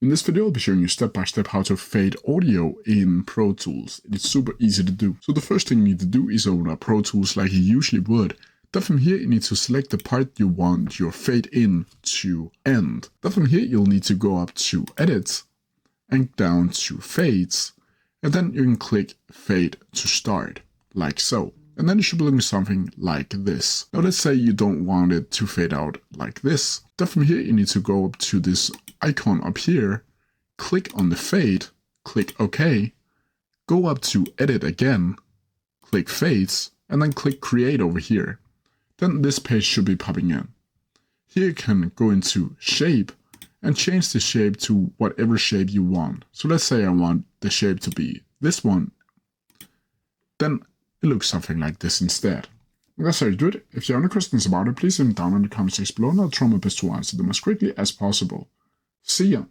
In this video, I'll be showing you step by step how to fade audio in Pro Tools. It's super easy to do. So the first thing you need to do is open up Pro Tools like you usually would. Then from here, you need to select the part you want your fade in to end. Then from here, you'll need to go up to Edit and down to Fades. And then you can click Fade to Start, like so. And then it should be looking something like this. Now let's say you don't want it to fade out like this. Then from here, you need to go up to this icon up here, click on the fade, click OK, go up to Edit again, click Fades, and then click Create over here. Then this page should be popping in. Here you can go into Shape and change the shape to whatever shape you want. So let's say I want the shape to be this one. Then it looks something like this instead. That's how you do it. If you have any questions about it, please leave them down in the comment section below and I'll try my best to answer them as quickly as possible. See ya!